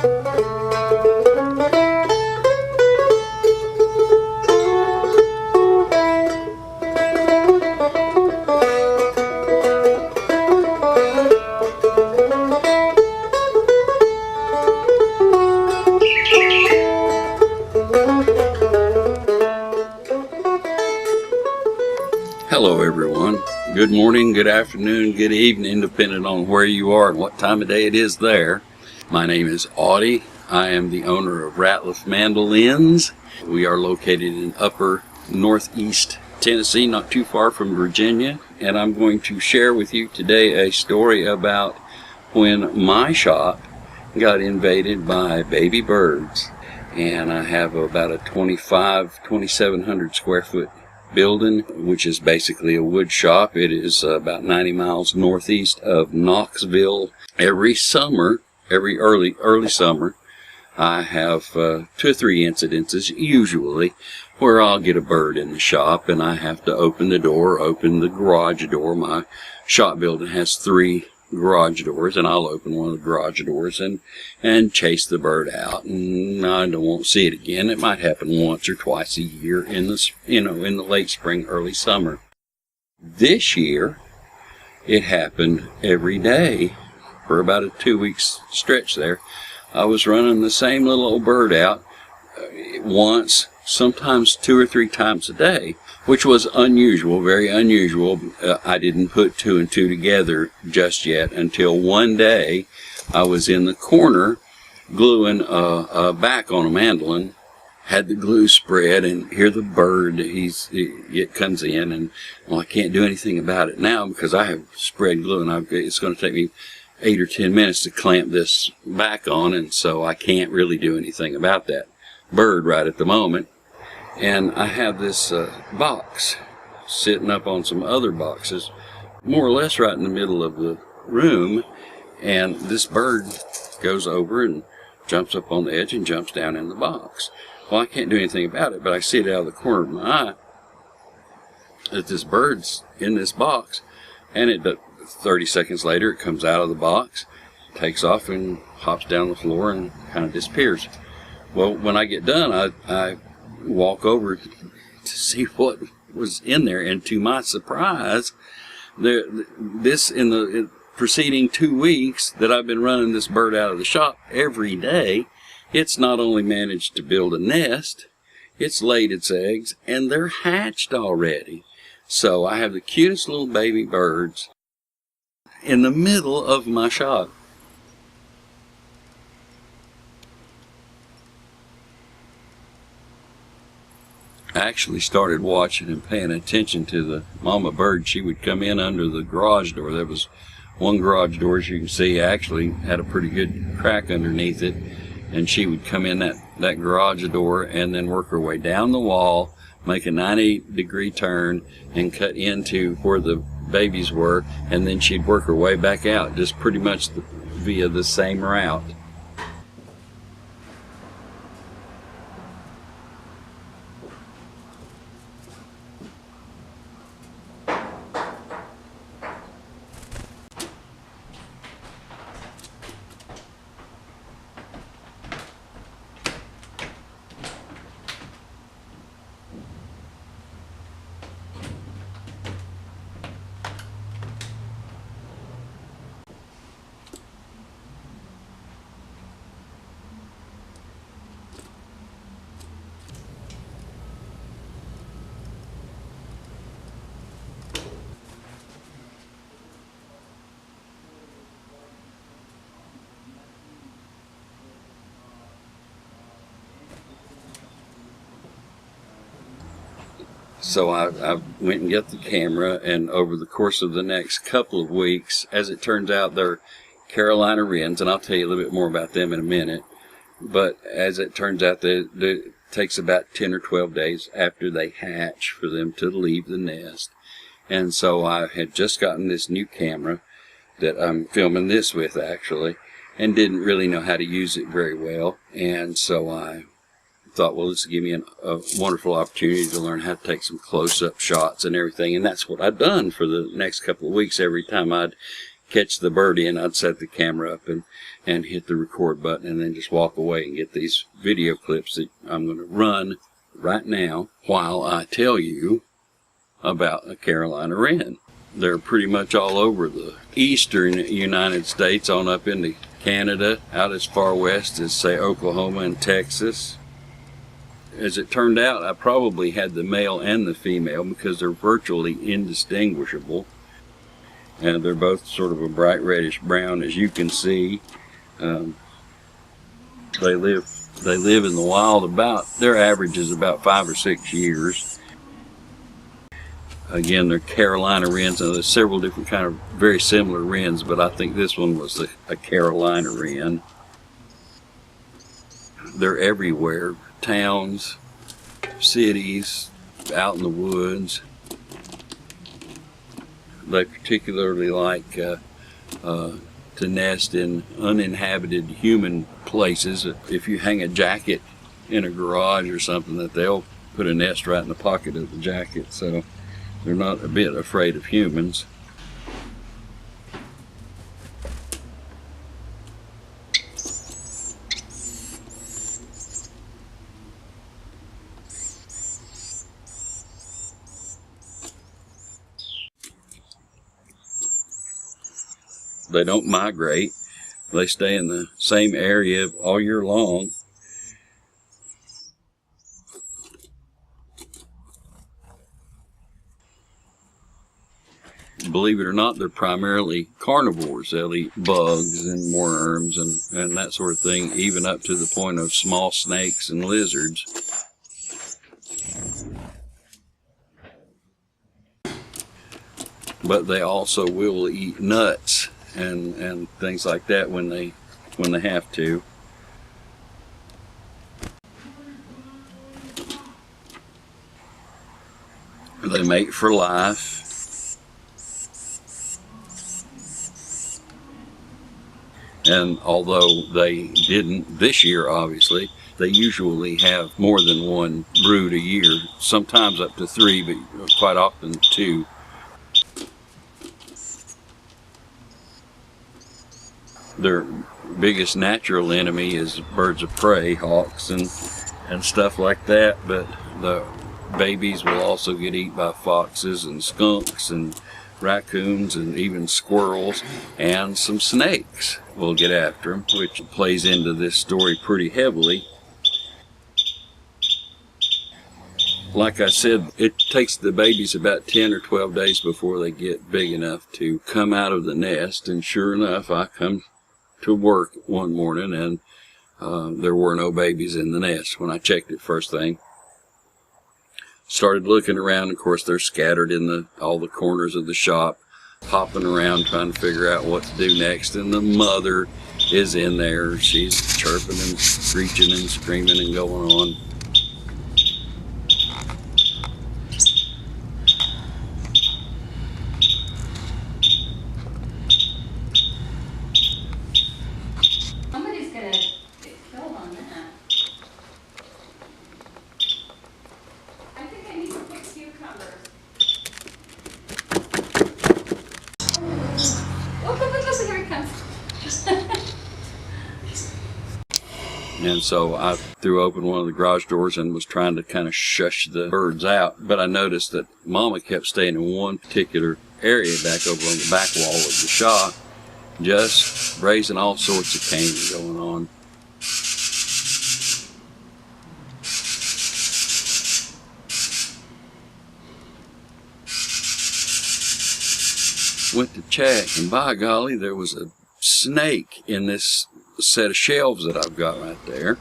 Hello everyone. Good morning, good afternoon, good evening, depending on where you are and what time of day it is there. My name is Audie. I am the owner of Ratliff Mandolins. We are located in upper northeast Tennessee, not too far from Virginia. And I'm going to share with you today a story about when my shop got invaded by baby birds. And I have about a 2,700 square foot building, which is basically a wood shop. It is about 90 miles northeast of Knoxville. Every summer, every early summer, I have 2 or 3 incidences usually where I'll get a bird in the shop and I have to open the garage door. My shop building has 3 garage doors, and I'll open one of the garage doors and chase the bird out, and I won't see it again. It might happen once or twice a year in the late spring, early summer. This year, it happened every day for about a 2 weeks stretch there. I was running the same little old bird out once, sometimes 2 or 3 times a day, which was unusual, very unusual. I didn't put 2 and 2 together just yet until one day I was in the corner gluing a back on a mandolin, had the glue spread, and hear the bird, it comes in, and well, I can't do anything about it now because I have spread glue, and it's going to take me 8 or 10 minutes to clamp this back on, and so I can't really do anything about that bird right at the moment. And I have this box sitting up on some other boxes, more or less right in the middle of the room, and this bird goes over and jumps up on the edge and jumps down in the box. Well, I can't do anything about it, but I see it out of the corner of my eye that this bird's in this box, and 30 seconds later it comes out of the box, takes off and hops down the floor and kind of disappears. Well, when I get done, I walk over to see what was in there, and to my surprise, in the preceding 2 weeks that I've been running this bird out of the shop every day, it's not only managed to build a nest, it's laid its eggs, and they're hatched already. So I have the cutest little baby birds in the middle of my shop. I actually started watching and paying attention to the mama bird. She would come in under the garage door. There was one garage door, as you can see, actually had a pretty good crack underneath it, and she would come in that garage door and then work her way down the wall, make a 90-degree turn, and cut into where the babies were, and then she'd work her way back out, just pretty much via the same route. So I went and got the camera, and over the course of the next couple of weeks, as it turns out, they're Carolina wrens, and I'll tell you a little bit more about them in a minute. But as it turns out, it takes about 10 or 12 days after they hatch for them to leave the nest. And so I had just gotten this new camera that I'm filming this with, actually, and didn't really know how to use it very well. And so I thought, well, this will give me a wonderful opportunity to learn how to take some close-up shots and everything, and that's what I'd done for the next couple of weeks. Every time I'd catch the bird in, I'd set the camera up and hit the record button and then just walk away and get these video clips that I'm going to run right now while I tell you about a Carolina wren. They're pretty much all over the eastern United States, on up into Canada, out as far west as, say, Oklahoma and Texas. As it turned out, I probably had the male and the female because they're virtually indistinguishable. And they're both sort of a bright reddish brown, as you can see. They live in the wild their average is about 5 or 6 years. Again, they're Carolina wrens, and there's several different kind of very similar wrens, but I think this one was a Carolina wren. They're everywhere, towns, cities, out in the woods. They particularly like to nest in uninhabited human places. If you hang a jacket in a garage or something, that they'll put a nest right in the pocket of the jacket, so they're not a bit afraid of humans. They don't migrate. They stay in the same area all year long. Believe it or not, they're primarily carnivores. They'll eat bugs and worms and that sort of thing, even up to the point of small snakes and lizards. But they also will eat nuts and things like that when they have to. They mate for life. And although they didn't this year, obviously, they usually have more than one brood a year, sometimes up to 3, but quite often 2. Their biggest natural enemy is birds of prey, hawks and stuff like that, but the babies will also get eaten by foxes and skunks and raccoons and even squirrels, and some snakes will get after them, which plays into this story pretty heavily. Like I said, it takes the babies about 10 or 12 days before they get big enough to come out of the nest, and sure enough, I come to work one morning and there were no babies in the nest when I checked it first thing. Started looking around. Of course, they're scattered in all the corners of the shop, hopping around trying to figure out what to do next. And the mother is in there. She's chirping and screeching and screaming and going on. Somebody's gonna get killed on that. I think I need to put cucumbers. Oh, here it comes. And so I threw open one of the garage doors and was trying to kind of shush the birds out. But I noticed that Mama kept staying in one particular area back over on the back wall of the shop, just raising all sorts of cane going on. Went to check, and by golly, there was a snake in this set of shelves that I've got right there.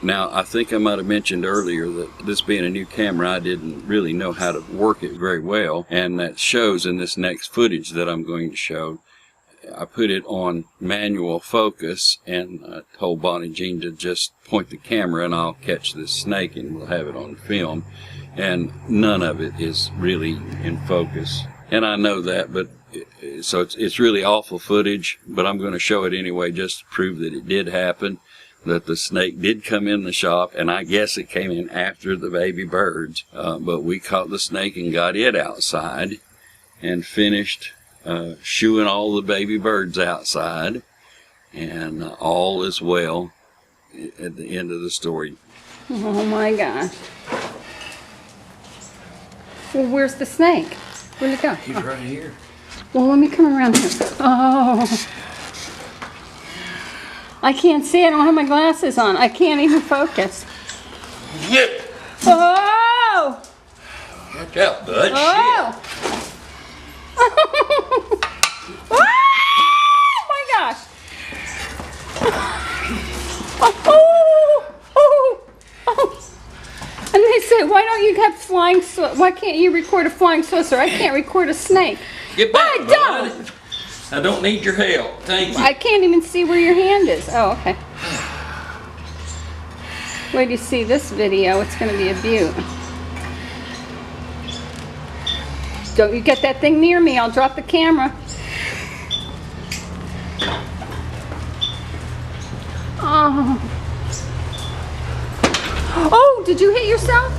Now, I think I might have mentioned earlier that this being a new camera, I didn't really know how to work it very well, and that shows in this next footage that I'm going to show. I put it on manual focus and I told Bonnie Jean to just point the camera and I'll catch this snake and we'll have it on film. And none of it is really in focus. And I know that, but so it's really awful footage, but I'm going to show it anyway just to prove that it did happen, that the snake did come in the shop, and I guess it came in after the baby birds. But we caught the snake and got it outside, and finished shooing all the baby birds outside, and all is well at the end of the story. Oh my gosh. Well, where's the snake? Where'd it go? He's right here. Well, let me come around here. Oh. I can't see. I don't have my glasses on. I can't even focus. Yep. Oh! Watch out, bud. Oh! Oh my gosh! Oh. And they say, why don't you have flying? Why can't you record a flying saucer? I can't record a snake. Get back, Bud, don't. bud. I don't need your help. Thank you. I can't even see where your hand is. Oh, okay. Wait till you see this video. It's going to be a beaut. Don't you get that thing near me. I'll drop the camera. Oh. Oh, did you hit yourself?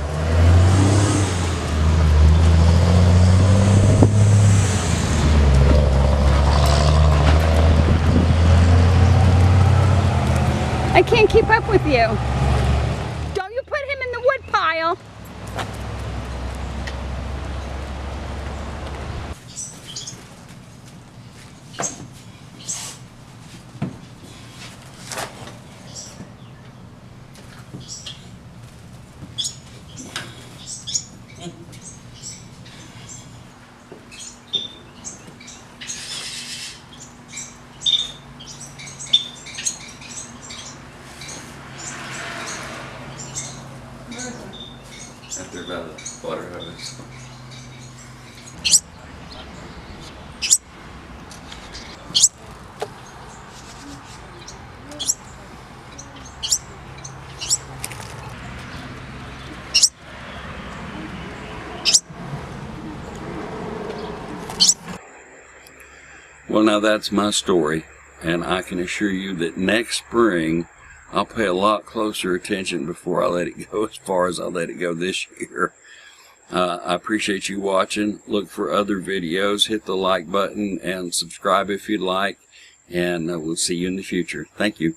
I can't keep up with you. Don't you put him in the wood pile. Up there by the water hose. Well, now that's my story, and I can assure you that next spring I'll pay a lot closer attention before I let it go as far as I let it go this year. I appreciate you watching. Look for other videos. Hit the like button and subscribe if you'd like. And we'll see you in the future. Thank you.